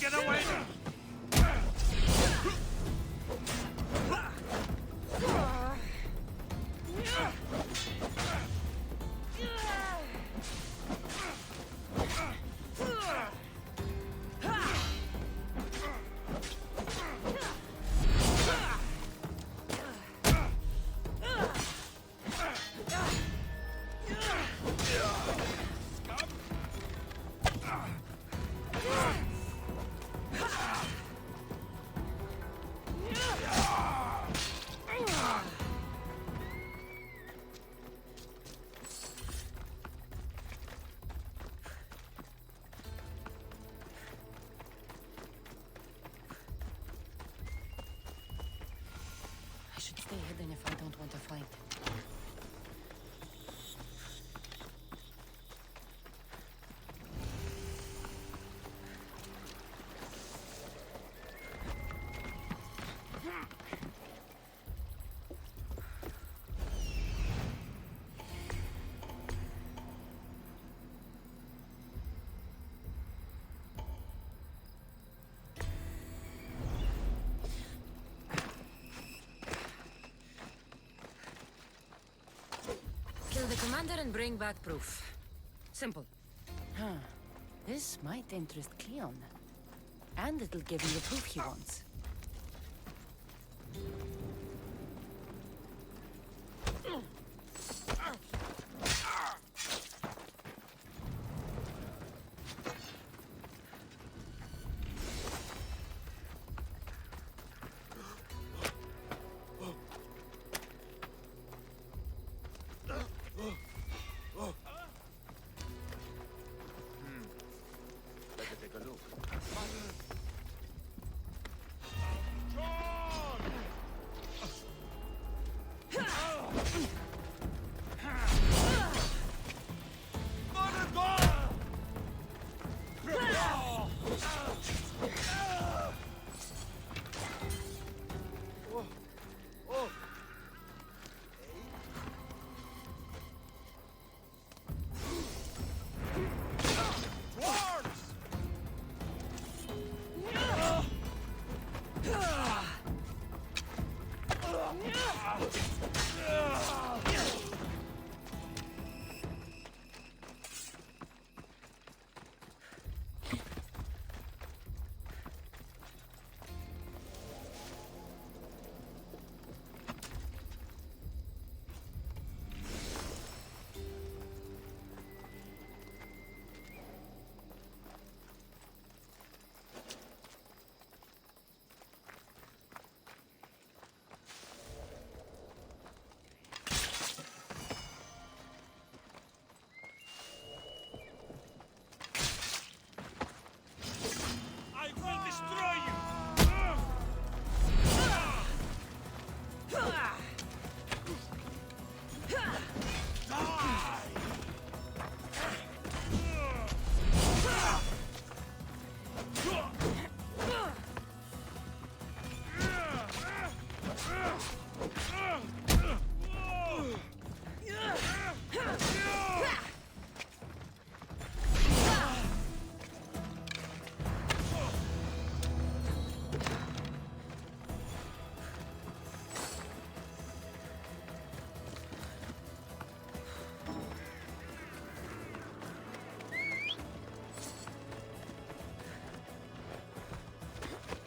Get away! I should stay hidden if I don't want to fight. Kill the commander and bring back proof. Simple. Huh. This might interest Cleon. And it'll give him the proof he wants. Better take a look.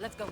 Let's go.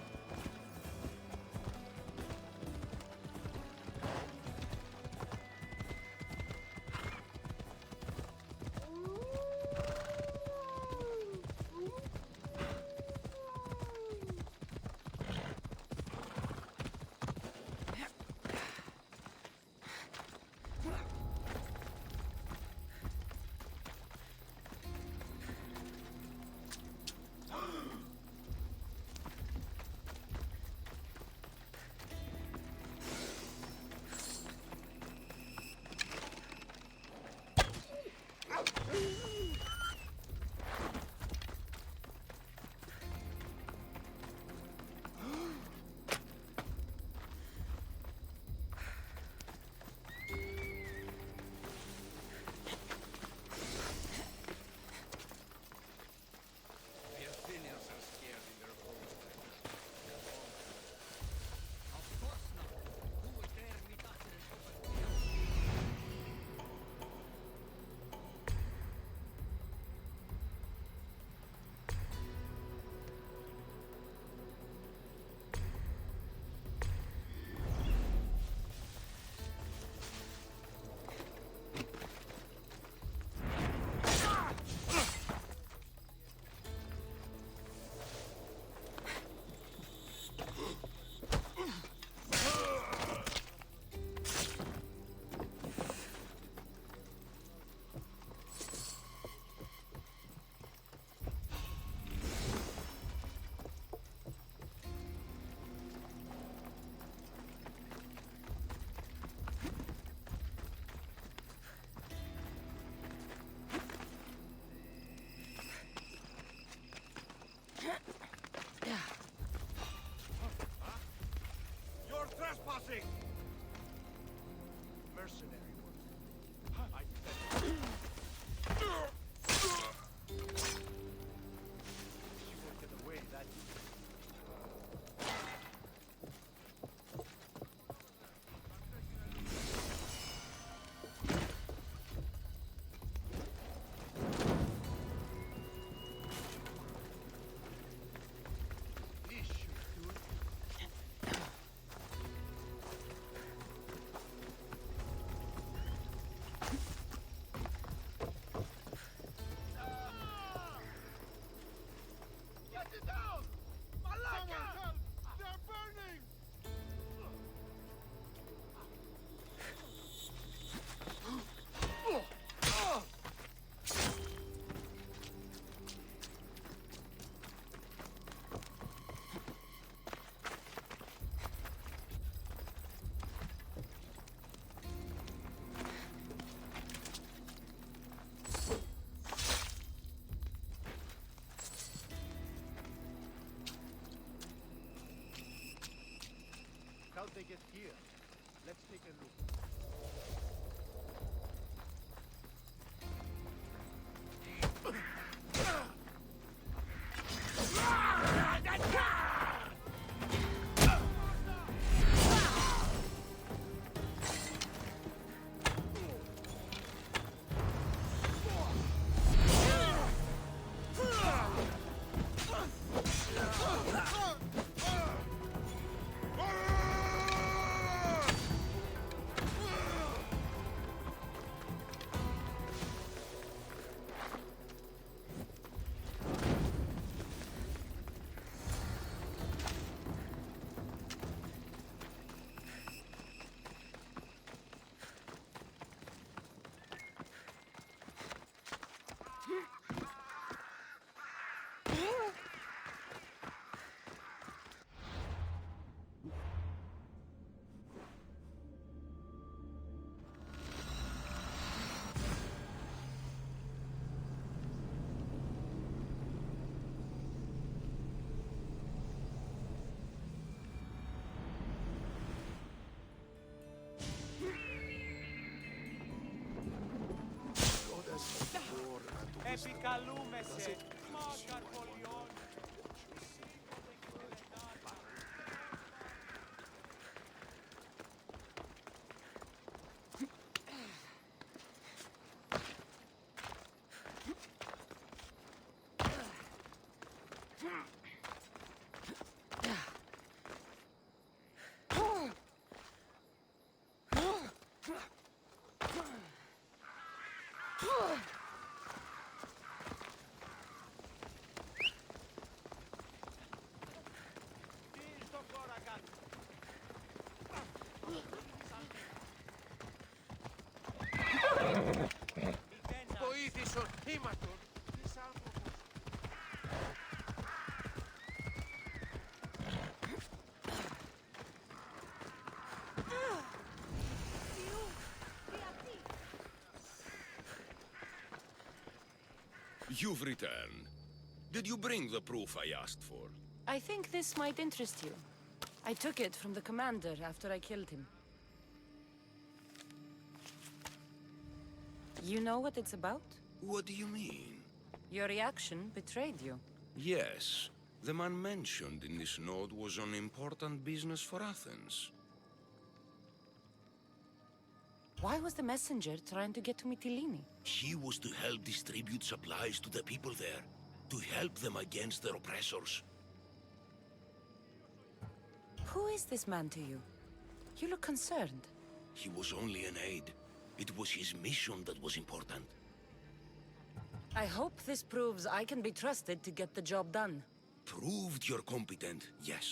mercenary work. I bet she won't get away that easy. This should do it. Get it down! Malaka! Help! They're burning! How'd they get here? Let's take a look. Επικαλούμεσαι, μάγκαρ πολιών. Τι στο χώρα κάτω. Βοήθησον, ήμαρτον. Της άνθρωπος. You've returned. Did you bring the proof I asked for? I think this might interest you. I took it from the commander after I killed him. You know what it's about? What do you mean? Your reaction betrayed you. Yes, the man mentioned in this note was on important business for Athens. Why was the messenger trying to get to Mytilene? He was to help distribute supplies to the people there, to help them against their oppressors. Who is this man to you? You look concerned. He was only an aide. It was his mission that was important. I hope this proves I can be trusted to get the job done. Proved you're competent, yes.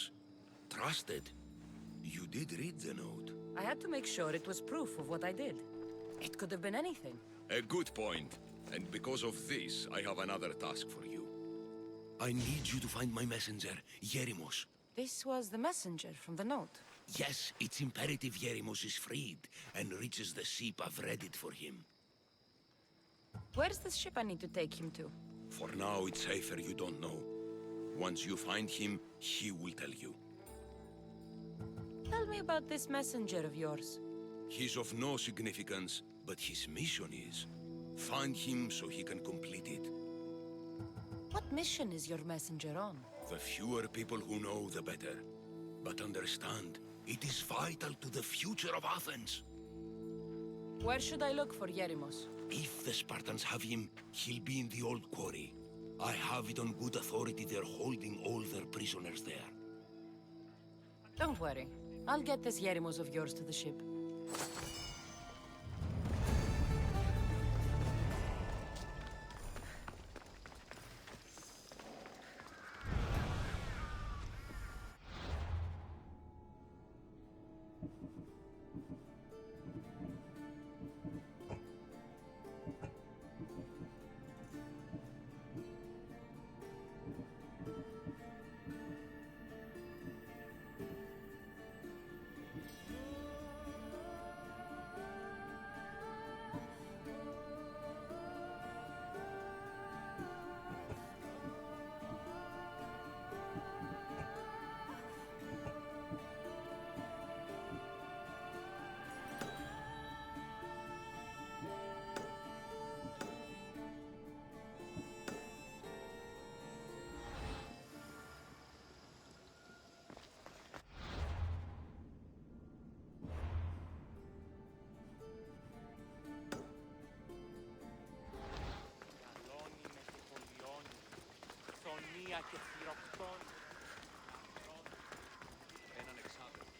Trusted. You did read the note. I had to make sure it was proof of what I did. It could have been anything. A good point. And because of this, I have another task for you. I need you to find my messenger, Yerimos. This was the messenger from the note. Yes, it's imperative Yerimos is freed and reaches the ship I've readied for him. Where's the ship I need to take him to? For now, it's safer you don't know. Once you find him, he will tell you. Tell me about this messenger of yours. He's of no significance, but his mission is. Find him so he can complete it. What mission is your messenger on? The fewer people who know, the better. But understand, it is vital to the future of Athens. Where should I look for Yerimos? If the Spartans have him, he'll be in the old quarry. I have it on good authority they're holding all their prisoners there. Don't worry. I'll get this Yerimos of yours to the ship. και χειροκτών. Έναν εξάδελφο.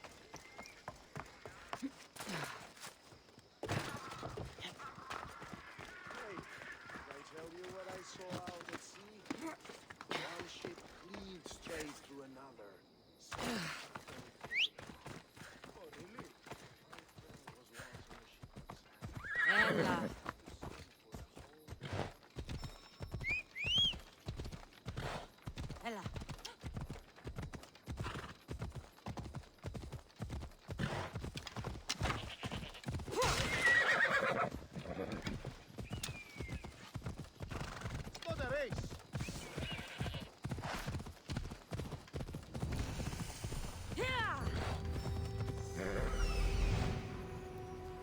Hey, did I tell you what I saw out at sea? One ship cleaved straight through another. Oh, really? My friend was once on a ship outside. Ella. Ella. Not a race.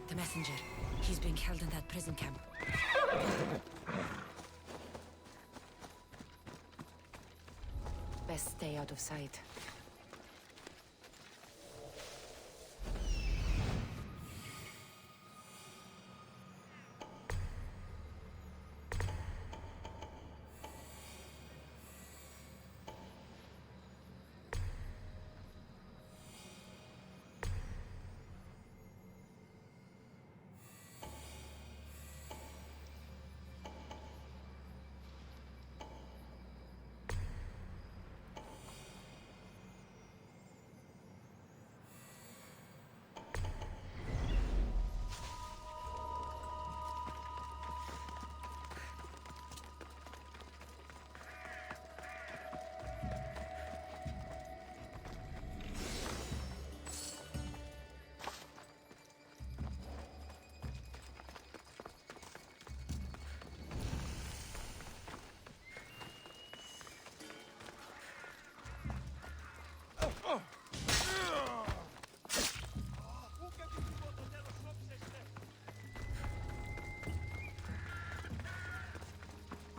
The messenger. He's being held in that prison camp. Best stay out of sight.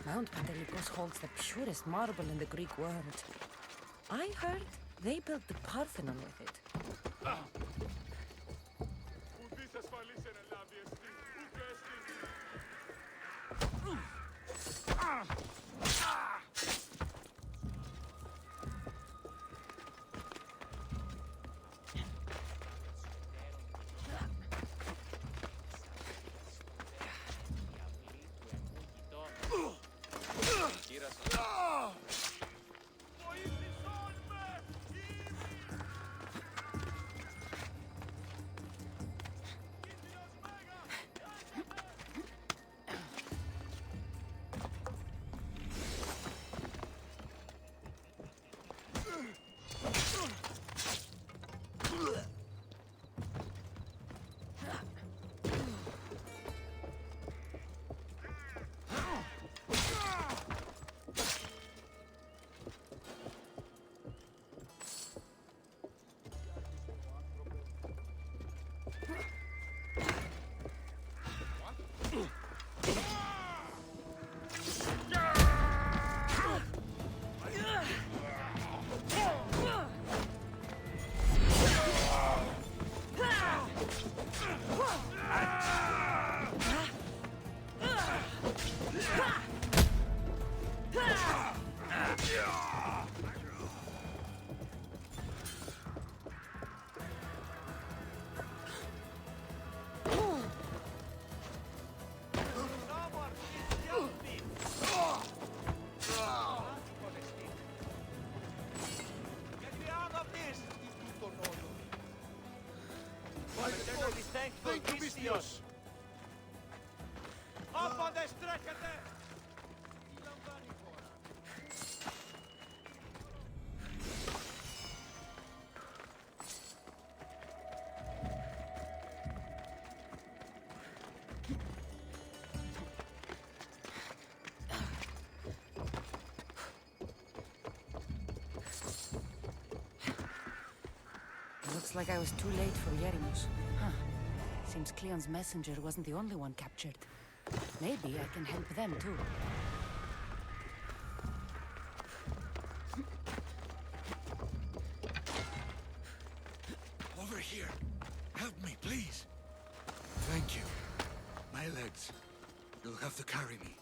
Mount Pentelicus holds the purest marble in the Greek world. I heard they built the Parthenon with it. Będę strekate! Ilan wani pora? Looks like I was too late for Yeremos. Huh. Seems Cleon's messenger wasn't the only one captured. Maybe I can help them too. Over here. Help me, please. Thank you. My legs. You'll have to carry me.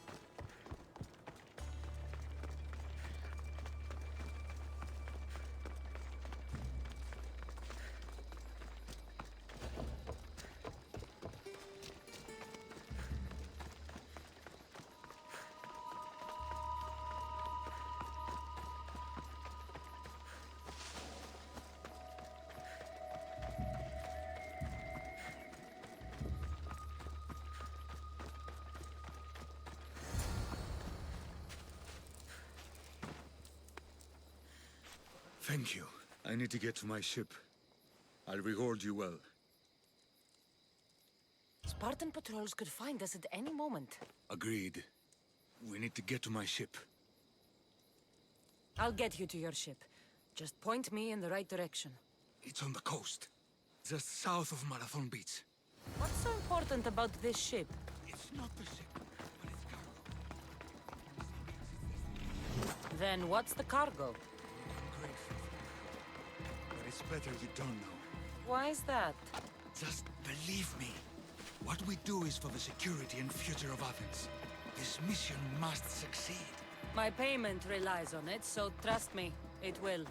Thank you. I need to get to my ship. I'll reward you well. Spartan patrols could find us at any moment. Agreed. We need to get to my ship. I'll get you to your ship. Just point me in the right direction. It's on the coast, just south of Marathon Beach. What's so important about this ship? It's not the ship, but it's cargo. Then what's the cargo? Grateful. But it's better you don't know. Why is that? Just believe me. What we do is for the security and future of Athens. This mission must succeed. My payment relies on it, so trust me, it will.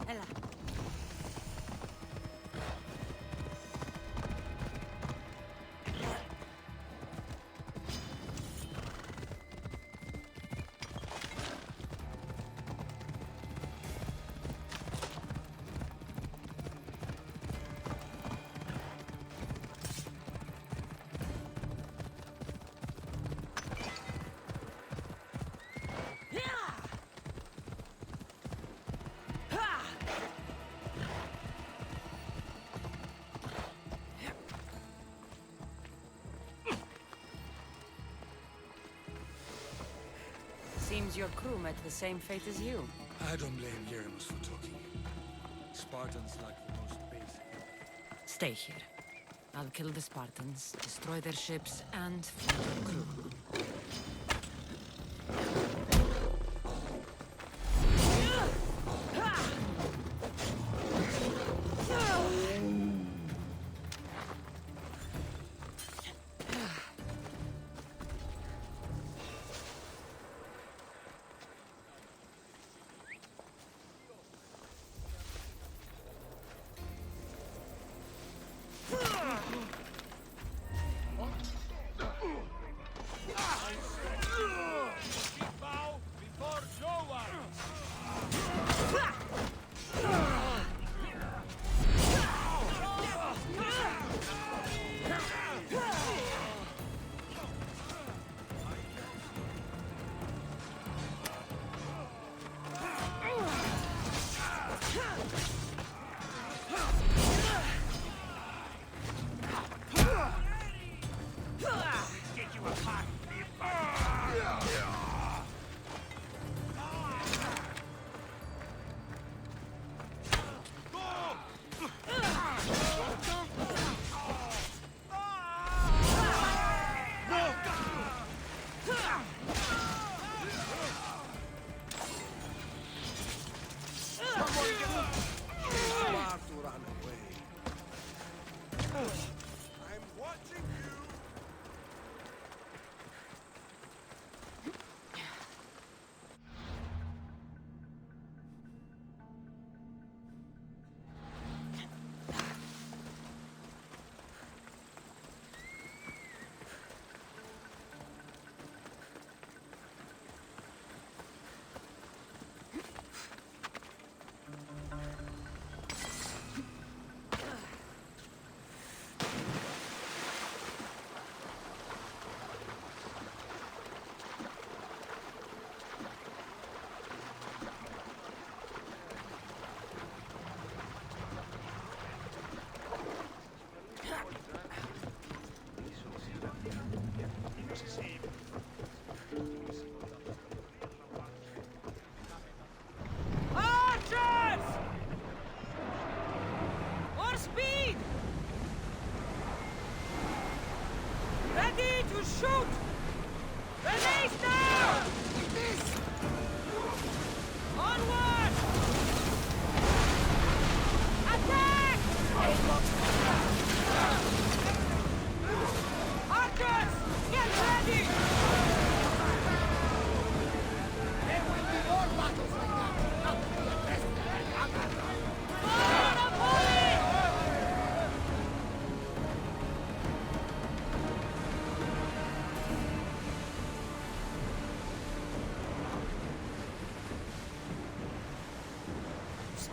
Ella. Seems your crew met the same fate as you. I don't blame Yeremos for talking. Spartans like the most basic. Stay here. I'll kill the Spartans, destroy their ships, and free their crew.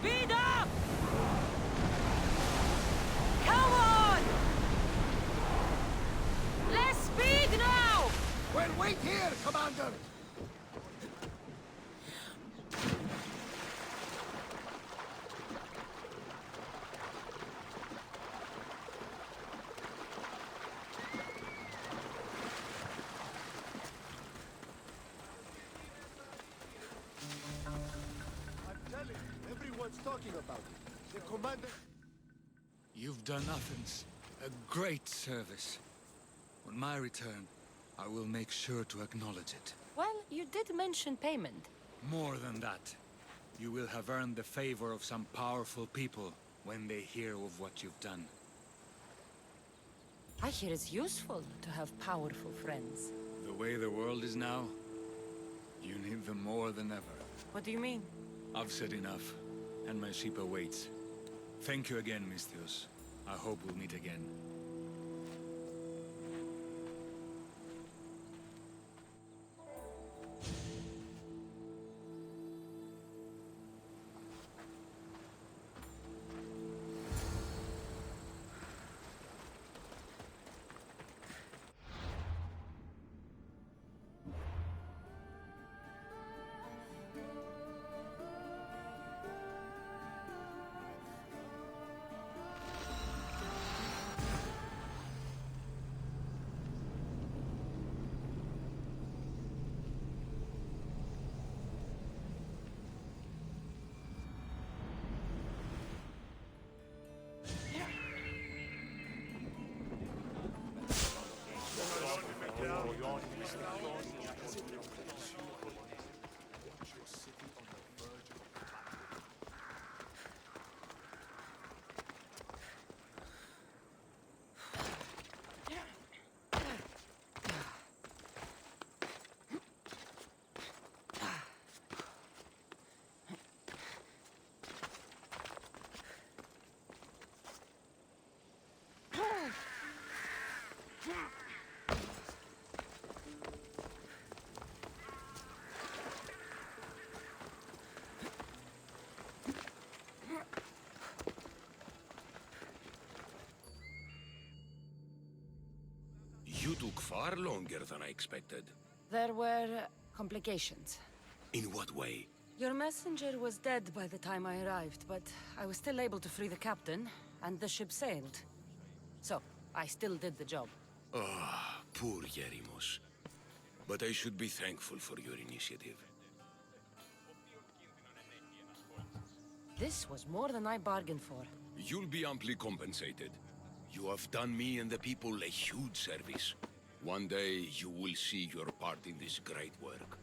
Speed up! Come on! Less speed now! Well, wait here, Commander! I'm telling you, everyone's talking about it. The commander... You've done Athens a great service. On my return, I will make sure to acknowledge it. Well, you did mention payment. More than that, you will have earned the favor of some powerful people when they hear of what you've done. I hear it's useful to have powerful friends. The way the world is now, you need them more than ever. What do you mean? I've said enough, and my ship awaits. Thank you again, Misthios. I hope we'll meet again. You took far longer than I expected. There were complications. In what way? Your messenger was dead by the time I arrived, but I was still able to free the captain, and the ship sailed. So, I still did the job. Ah, poor Yerimos. But I should be thankful for your initiative. This was more than I bargained for. You'll be amply compensated. You have done me and the people a huge service. One day, you will see your part in this great work.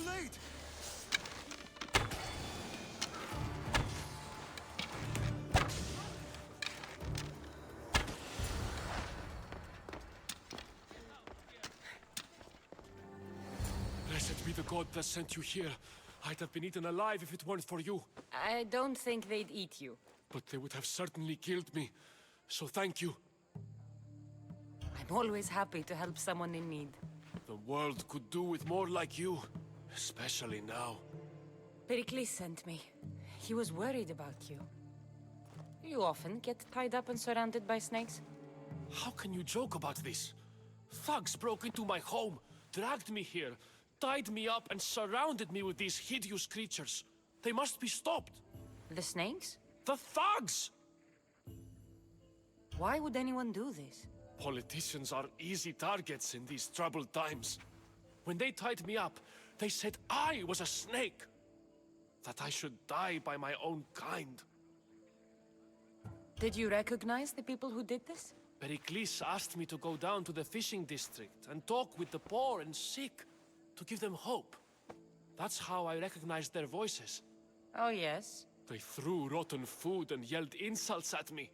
late! Blessed be the god that sent you here. I'd have been eaten alive if it weren't for you. I don't think they'd eat you. But they would have certainly killed me. So thank you. I'm always happy to help someone in need. The world could do with more like you. Especially now. Pericles sent me. He was worried about you. You often get tied up and surrounded by snakes? How can you joke about this? Thugs broke into my home, dragged me here, tied me up and surrounded me with these hideous creatures. They must be stopped. The snakes? The thugs! Why would anyone do this? Politicians are easy targets in these troubled times. When they tied me up, they said I was a snake. That I should die by my own kind. Did you recognize the people who did this? Pericles asked me to go down to the fishing district and talk with the poor and sick, to give them hope. That's how I recognized their voices. Oh, yes. They threw rotten food and yelled insults at me.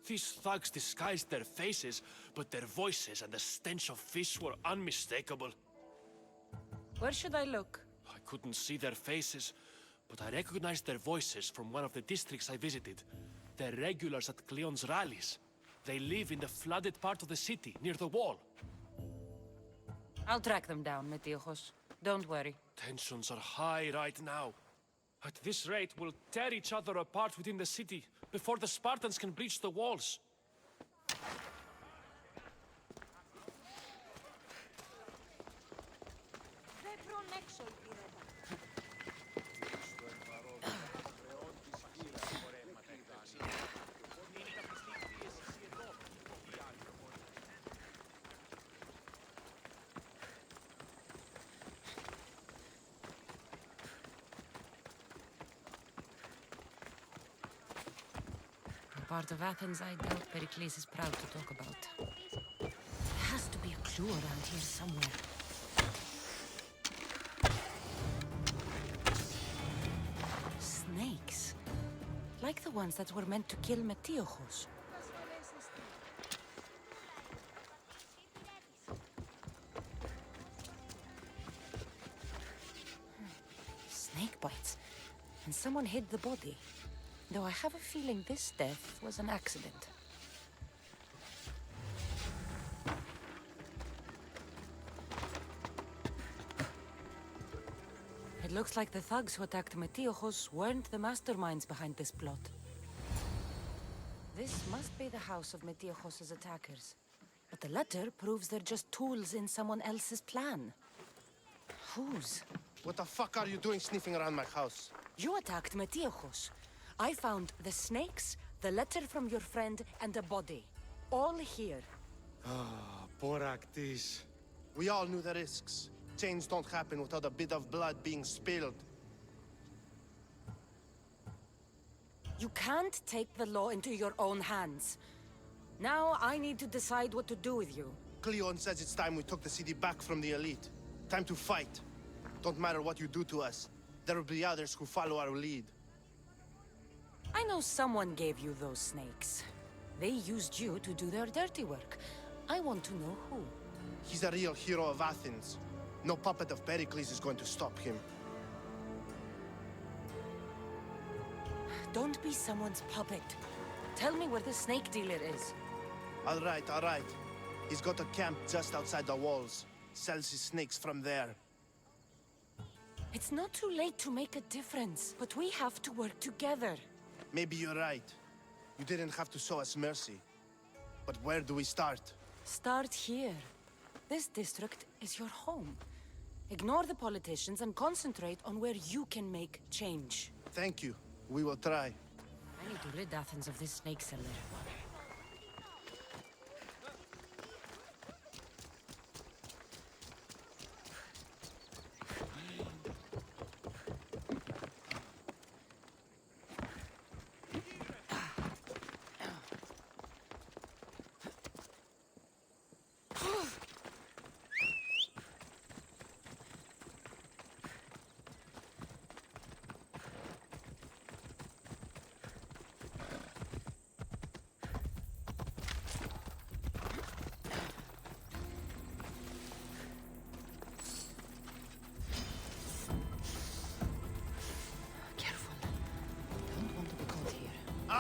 These thugs disguised their faces, but their voices and the stench of fish were unmistakable. Where should I look? I couldn't see their faces, but I recognized their voices from one of the districts I visited. They're regulars at Cleon's rallies. They live in the flooded part of the city, near the wall. I'll track them down, Metiojos. Don't worry. Tensions are high right now. At this rate, we'll tear each other apart within the city, before the Spartans can breach the walls. A part of Athens I doubt Pericles is proud to talk about. There has to be a clue around here somewhere. Snakes. Like the ones that were meant to kill Metiojos. Snake bites. And someone hid the body. Though I have a feeling this death was an accident. It looks like the thugs who attacked Metiojos weren't the masterminds behind this plot. This must be the house of Metiojos' attackers. But the letter proves they're just tools in someone else's plan. Whose? What the fuck are you doing sniffing around my house? You attacked Metiojos. I found the snakes, the letter from your friend, and a body. All here. Boraktis. We all knew the risks. Change don't happen without a bit of blood being spilled. You can't take the law into your own hands. Now I need to decide what to do with you. Cleon says it's time we took the city back from the elite. Time to fight. Don't matter what you do to us. There will be others who follow our lead. I know someone gave you those snakes. They used you to do their dirty work. I want to know who. He's a real hero of Athens. No puppet of Pericles is going to stop him. Don't be someone's puppet. Tell me where the snake dealer is. All right, all right. He's got a camp just outside the walls. Sells his snakes from there. It's not too late to make a difference, but we have to work together. Maybe you're right. You didn't have to show us mercy. But where do we start? Start here. This district is your home. Ignore the politicians and concentrate on where you can make change. Thank you. We will try. I need to rid Athens of this snake seller.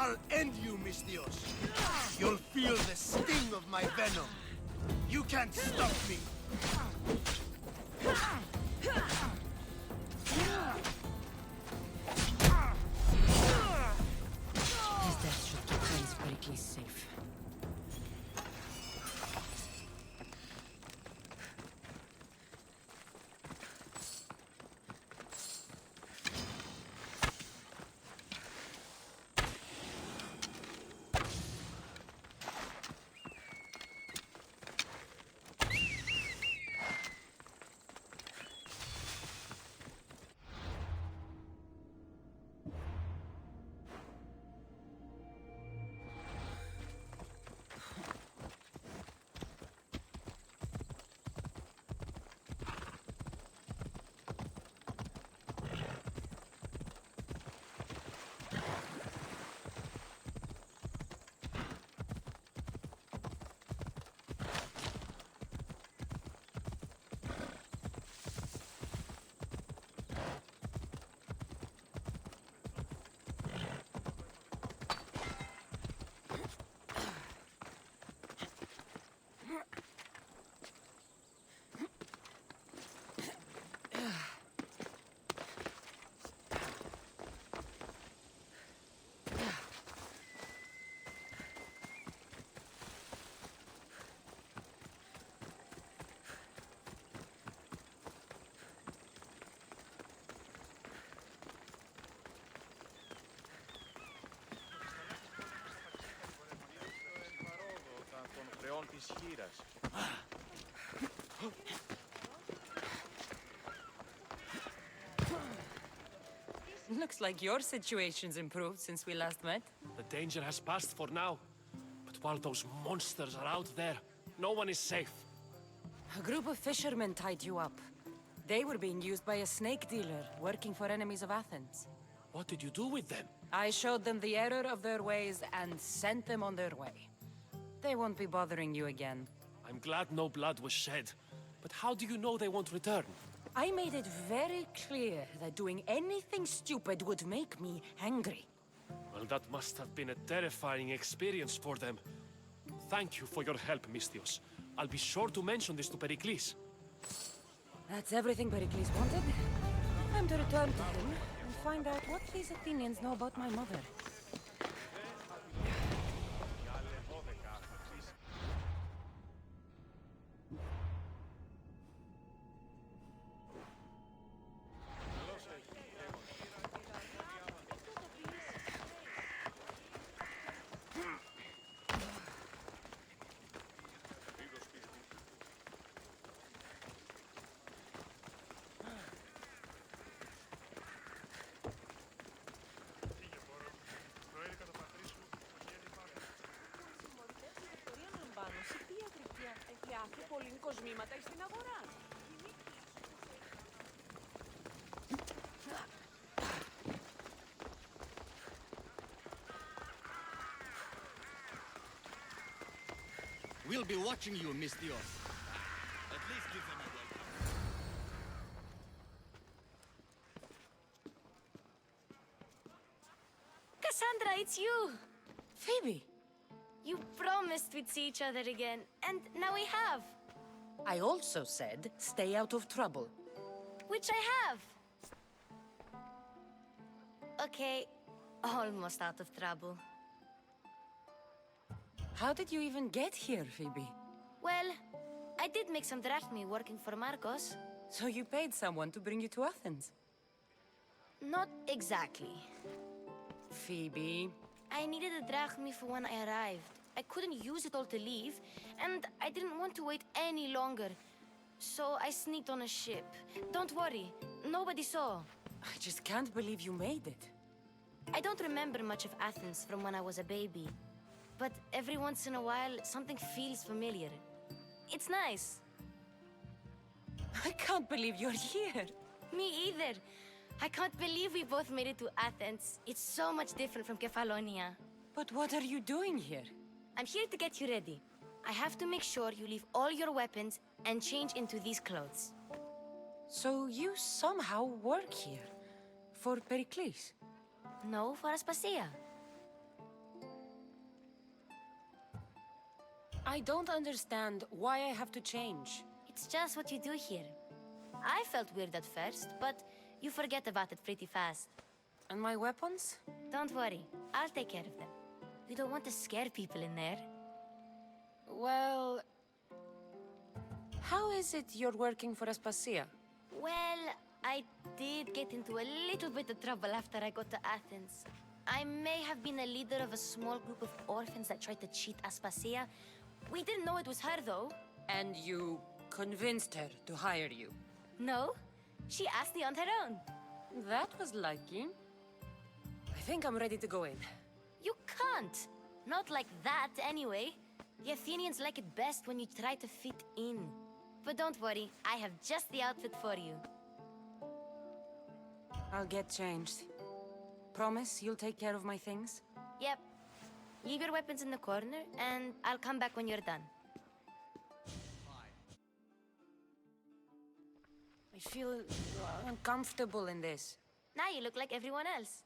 I'll end you, Mistios. You'll feel the sting of my venom. You can't stop me. His death should keep Prince Pericles safe. Looks like your situation's improved since we last met. The danger has passed for now. But while those monsters are out there, no one is safe. A group of fishermen tied you up. They were being used by a snake dealer working for enemies of Athens. What did you do with them? I showed them the error of their ways and sent them on their way. They won't be bothering you again. I'm glad no blood was shed. But how do you know they won't return? I made it very clear that doing anything stupid would make me angry. Well, that must have been a terrifying experience for them. Thank you for your help, Mistios. I'll be sure to mention this to Pericles. That's everything Pericles wanted. Time to return to him and find out what these Athenians know about my mother. We'll be watching you, Mistios. At least give them a welcome. Cassandra, it's you! Phoebe! You promised we'd see each other again, and now we have. I also said, stay out of trouble. Which I have. Okay, almost out of trouble. How did you even get here, Phoebe? Well, I did make some drachmi working for Marcos. So you paid someone to bring you to Athens? Not exactly. Phoebe... I needed a drachmi for when I arrived. I couldn't use it all to leave, and I didn't want to wait any longer. So I sneaked on a ship. Don't worry, nobody saw. I just can't believe you made it. I don't remember much of Athens from when I was a baby. But every once in a while, something feels familiar. It's nice. I can't believe you're here. Me either. I can't believe we both made it to Athens. It's so much different from Kefalonia. But what are you doing here? I'm here to get you ready. I have to make sure you leave all your weapons and change into these clothes. So you somehow work here? For Pericles? No, for Aspasia. I don't understand why I have to change. It's just what you do here. I felt weird at first, but you forget about it pretty fast. And my weapons? Don't worry, I'll take care of them. You don't want to scare people in there. Well... How is it you're working for Aspasia? Well, I did get into a little bit of trouble after I got to Athens. I may have been a leader of a small group of orphans that tried to cheat Aspasia. We didn't know it was her, though. And you convinced her to hire you? No, she asked me on her own. That was lucky. I think I'm ready to go in. You can't. Not like that, anyway. The Athenians like it best when you try to fit in. But don't worry, I have just the outfit for you. I'll get changed. Promise you'll take care of my things? Yep. Leave your weapons in the corner, and I'll come back when you're done. I feel uncomfortable in this. Now you look like everyone else.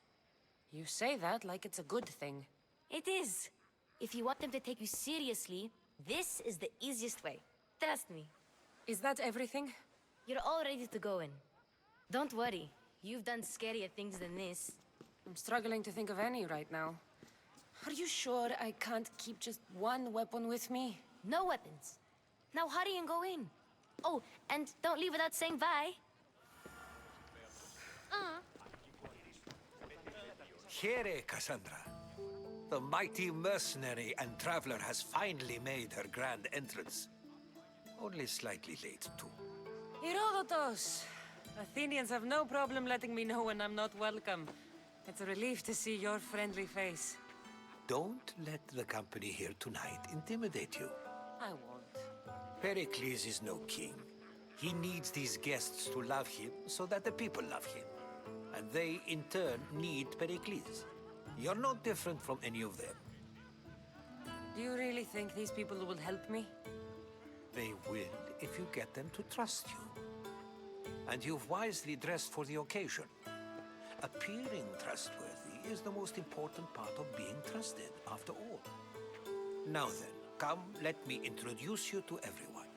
You say that like it's a good thing. It is. If you want them to take you seriously, this is the easiest way. Trust me. Is that everything? You're all ready to go in. Don't worry. You've done scarier things than this. I'm struggling to think of any right now. Are you sure I can't keep just one weapon with me? No weapons. Now hurry and go in. Oh, and don't leave without saying bye. Here, Cassandra. The mighty mercenary and traveler has finally made her grand entrance. Only slightly late, too. Herodotos! Athenians have no problem letting me know when I'm not welcome. It's a relief to see your friendly face. Don't let the company here tonight intimidate you. I won't. Pericles is no king. He needs these guests to love him so that the people love him. And they, in turn, need Pericles. You're no different from any of them. Do you really think these people will help me? They will if you get them to trust you. And you've wisely dressed for the occasion. Appearing trustworthy is the most important part of being trusted, after all. Now then, come, let me introduce you to everyone.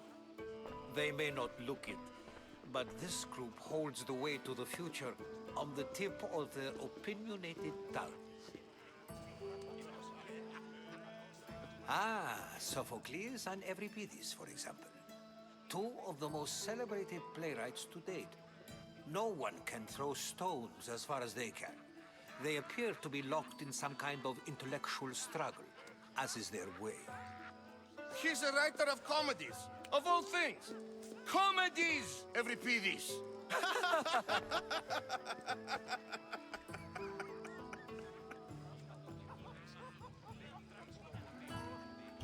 They may not look it, but this group holds the way to the future on the tip of their opinionated tongues. Ah, Sophocles and Euripides, for example. Two of the most celebrated playwrights to date. No one can throw stones as far as they can. They appear to be locked in some kind of intellectual struggle, as is their way. He's a writer of comedies, of all things. Comedies, Euripides.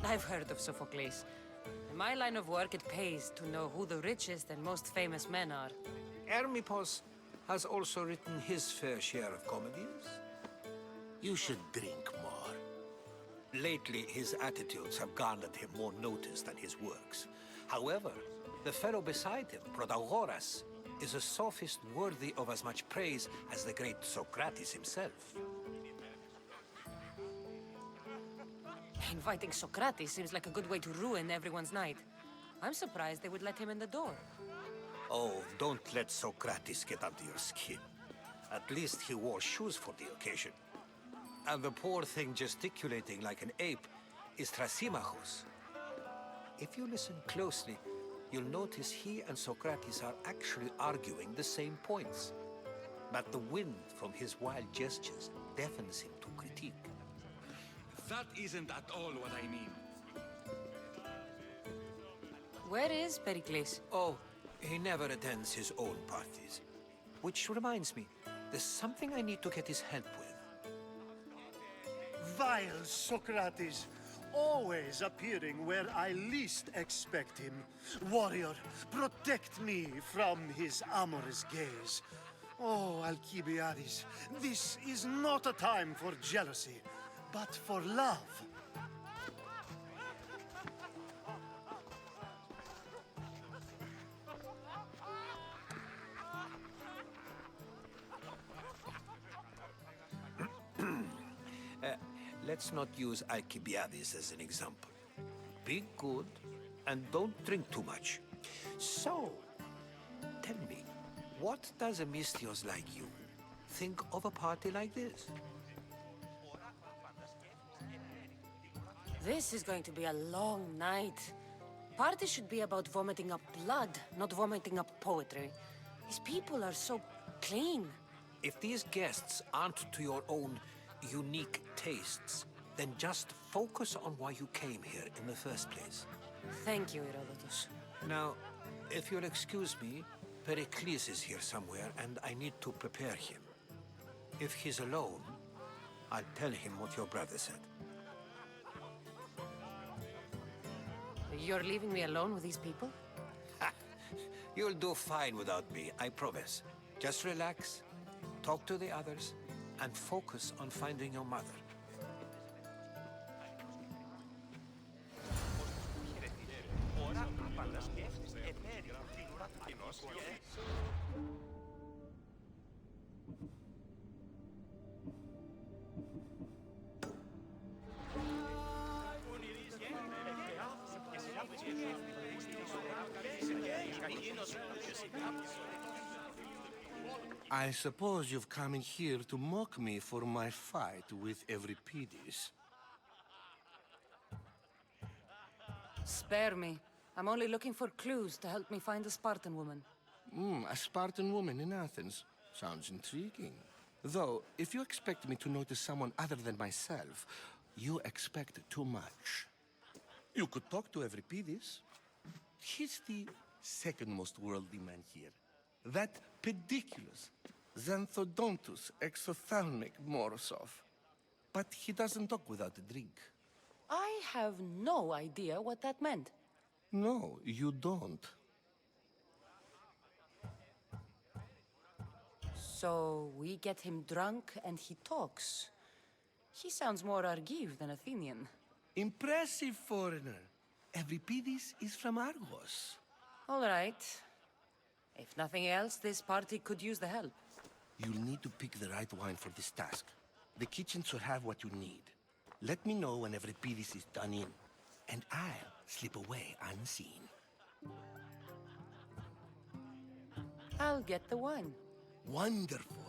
I've heard of Sophocles. In my line of work, it pays to know who the richest and most famous men are. Hermippos has also written his fair share of comedies. You should drink more. Lately, his attitudes have garnered him more notice than his works. However, the fellow beside him, Protagoras, is a sophist worthy of as much praise as the great Socrates himself. Inviting Socrates seems like a good way to ruin everyone's night. I'm surprised they would let him in the door. Oh, don't let Socrates get under your skin. At least he wore shoes for the occasion. And the poor thing gesticulating like an ape is Thrasymachus. If you listen closely, you'll notice he and Socrates are actually arguing the same points. But the wind from his wild gestures deafens him to critique. That isn't at all what I mean. Where is Pericles? Oh, he never attends his own parties. Which reminds me, there's something I need to get his help with. Vile Socrates, always appearing where I least expect him. Warrior, protect me from his amorous gaze. Oh, Alcibiades, this is not a time for jealousy, but for love. Let's not use Alcibiades as an example. Be good, and don't drink too much. So, tell me, what does a Mystios like you think of a party like this? This is going to be a long night. Party should be about vomiting up blood, not vomiting up poetry. These people are so clean. If these guests aren't to your own unique tastes, then just focus on why you came here in the first place. Thank you, Herodotus. Now, if you'll excuse me, Pericles is here somewhere, and I need to prepare him. If he's alone, I'll tell him what your brother said. You're leaving me alone with these people? You'll do fine without me, I promise. Just relax, talk to the others, and focus on finding your mother. I suppose you've come in here to mock me for my fight with Euripides. Spare me. I'm only looking for clues to help me find a Spartan woman. A Spartan woman in Athens. Sounds intriguing. Though, if you expect me to notice someone other than myself, you expect too much. You could talk to Euripides. He's the second most worldly man here. That pediculous, xanthodontus exophthalmic Morosov. But he doesn't talk without a drink. I have no idea what that meant. No, you don't. So we get him drunk and he talks. He sounds more Argive than Athenian. Impressive, foreigner. Euripides is from Argos. All right. If nothing else, this party could use the help. You'll need to pick the right wine for this task. The kitchen should have what you need. Let me know when Euripides is done in, and I'll slip away unseen. I'll get the wine. Wonderful.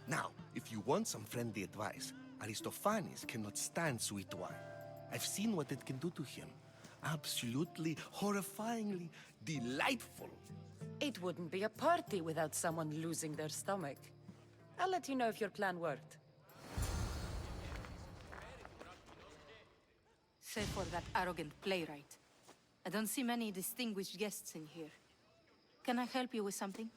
Now, if you want some friendly advice, Aristophanes cannot stand sweet wine. I've seen what it can do to him. Absolutely, horrifyingly delightful. It wouldn't be a party without someone losing their stomach. I'll let you know if your plan worked. Save for that arrogant playwright. I don't see many distinguished guests in here. Can I help you with something?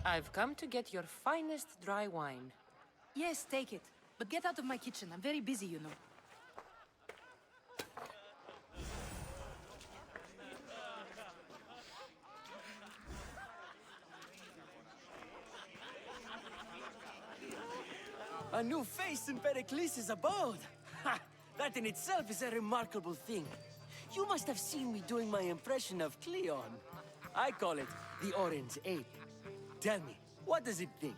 I've come to get your finest dry wine. Yes, take it. But get out of my kitchen. I'm very busy, you know. A new face in Pericles' abode! Ha! That in itself is a remarkable thing. You must have seen me doing my impression of Cleon. I call it the Orange Ape. Tell me, what does it think?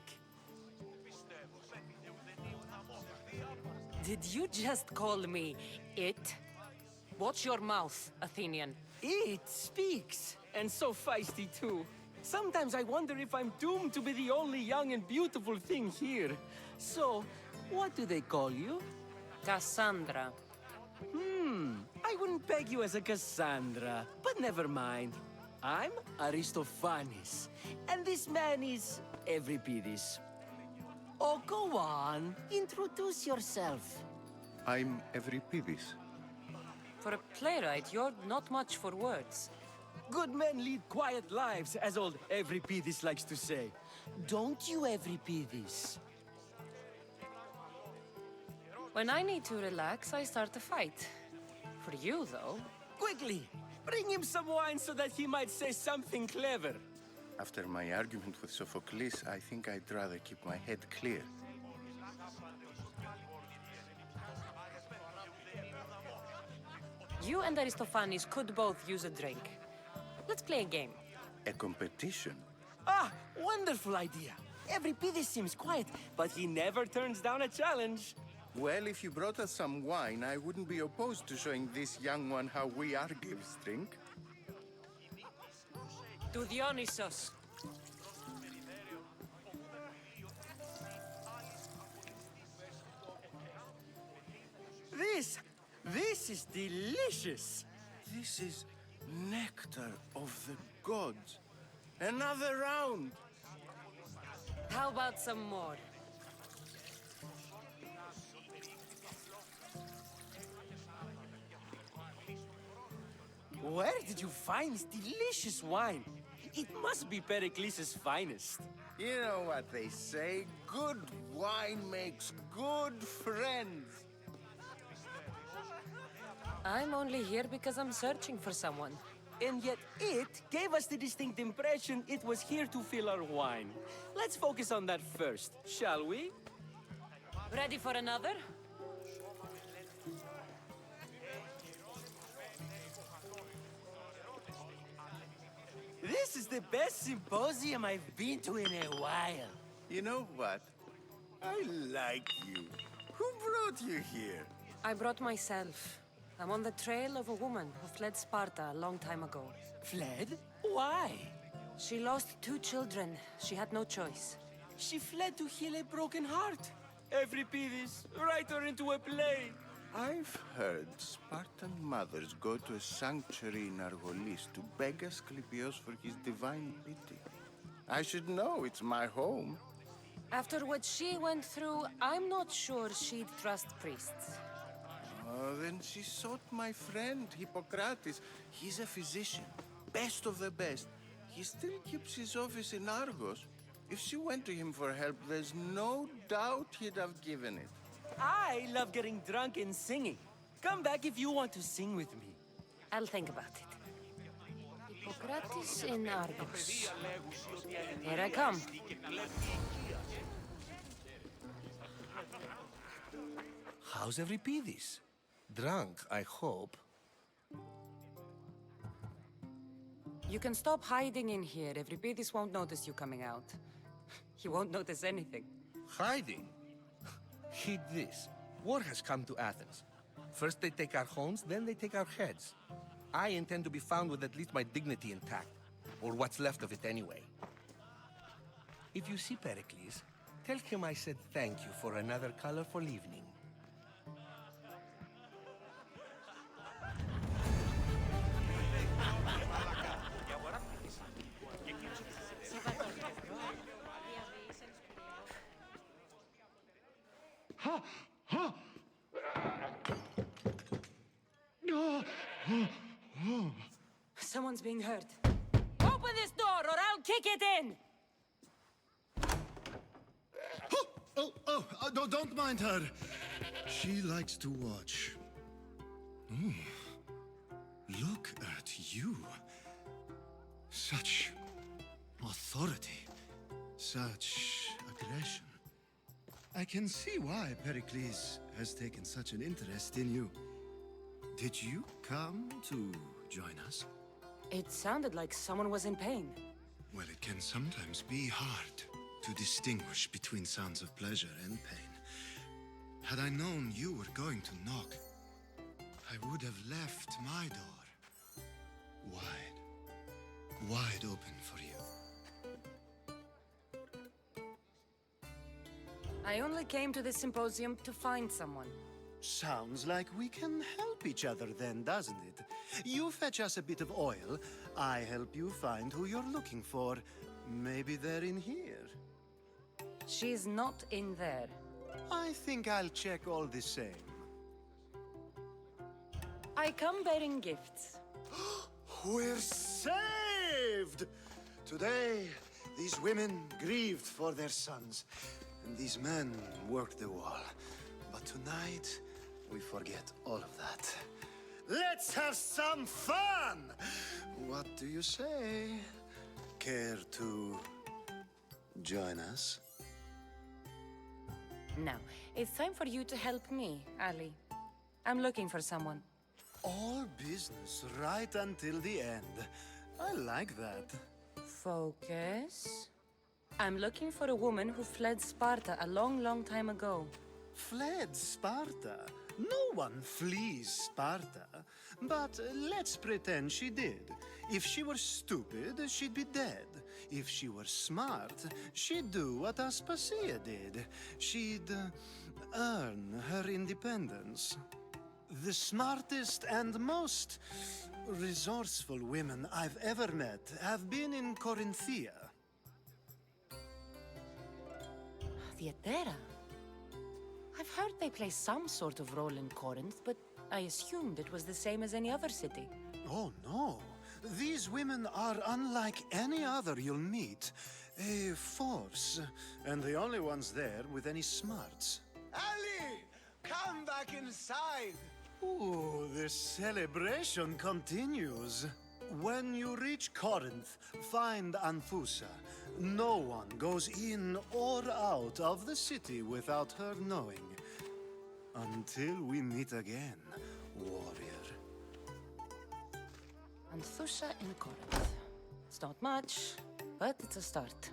Did you just call me it? Watch your mouth, Athenian. It speaks, and so feisty too. Sometimes I wonder if I'm doomed to be the only young and beautiful thing here. So, what do they call you? Cassandra. I wouldn't peg you as a Cassandra, but never mind. I'm Aristophanes, and this man is Euripides. Oh, go on. Introduce yourself. I'm Euripides. For a playwright, you're not much for words. Good men lead quiet lives, as old Euripides likes to say. Don't you, Euripides? When I need to relax, I start a fight. For you, though... Quickly! Bring him some wine so that he might say something clever. After my argument with Sophocles, I think I'd rather keep my head clear. You and Aristophanes could both use a drink. Let's play a game. A competition? Ah, wonderful idea. Euripides seems quiet, but he never turns down a challenge. Well, if you brought us some wine, I wouldn't be opposed to showing this young one how we Argives drink. To Dionysos. This is delicious. This is nectar of the gods. Another round. How about some more? Where did you find this delicious wine? It must be Pericles' finest. You know what they say, good wine makes good friends. I'm only here because I'm searching for someone. And yet it gave us the distinct impression it was here to fill our wine. Let's focus on that first, shall we? Ready for another? This is the best symposium I've been to in a while. You know what? I like you. Who brought you here? I brought myself. I'm on the trail of a woman who fled Sparta a long time ago. Fled? Why? She lost 2 children. She had no choice. She fled to heal a broken heart. Euripides, write her into a play. I've heard Spartan mothers go to a sanctuary in Argolis to beg Asclepios for his divine pity. I should know, it's my home. After what she went through, I'm not sure she'd trust priests. Oh, then she sought my friend, Hippocrates. He's a physician, best of the best. He still keeps his office in Argos. If she went to him for help, there's no doubt he'd have given it. I love getting drunk and singing. Come back if you want to sing with me. I'll think about it. Hippocrates in Argos. Here I come. How's Euripides? Drunk, I hope. You can stop hiding in here. Euripides won't notice you coming out. He won't notice anything. Hiding? Heed this. War has come to Athens. First they take our homes, then they take our heads. I intend to be found with at least my dignity intact. Or what's left of it anyway. If you see Pericles, tell him I said thank you for another colorful evening. Someone's being hurt. Open this door or I'll kick it in! Don't mind her. She likes to watch. Oh, look at you. Such authority, such aggression. I can see why Pericles has taken such an interest in you. Did you come to join us? It sounded like someone was in pain. Well, it can sometimes be hard to distinguish between sounds of pleasure and pain. Had I known you were going to knock, I would have left my door wide open for you. I only came to this symposium to find someone. Sounds like we can help each other then, doesn't it? You fetch us a bit of oil, I help you find who you're looking for. Maybe they're in here. She's not in there. I think I'll check all the same. I come bearing gifts. We're saved! Today, these women grieved for their sons, and these men worked the wall. But tonight, we forget all of that. Let's have some fun! What do you say? Care to join us? Now, it's time for you to help me, Ali. I'm looking for someone. All business right until the end. I like that. Focus. I'm looking for a woman who fled Sparta a long, long time ago. fled Sparta. No one flees Sparta. But let's pretend she did. If she were stupid, she'd be dead. If she were smart, she'd do what Aspasia did. She'd earn her independence. The smartest and most resourceful women I've ever met have been in Corinthia. Theatera? I've heard they play some sort of role in Corinth, but I assumed it was the same as any other city. Oh, no. These women are unlike any other you'll meet. A force, and the only ones there with any smarts. Ali! Come back inside! Ooh, the celebration continues. When you reach Corinth, find Anfusa. No one goes in or out of the city without her knowing. Until we meet again, warrior. Anthusha in Corinth. It's not much, but it's a start.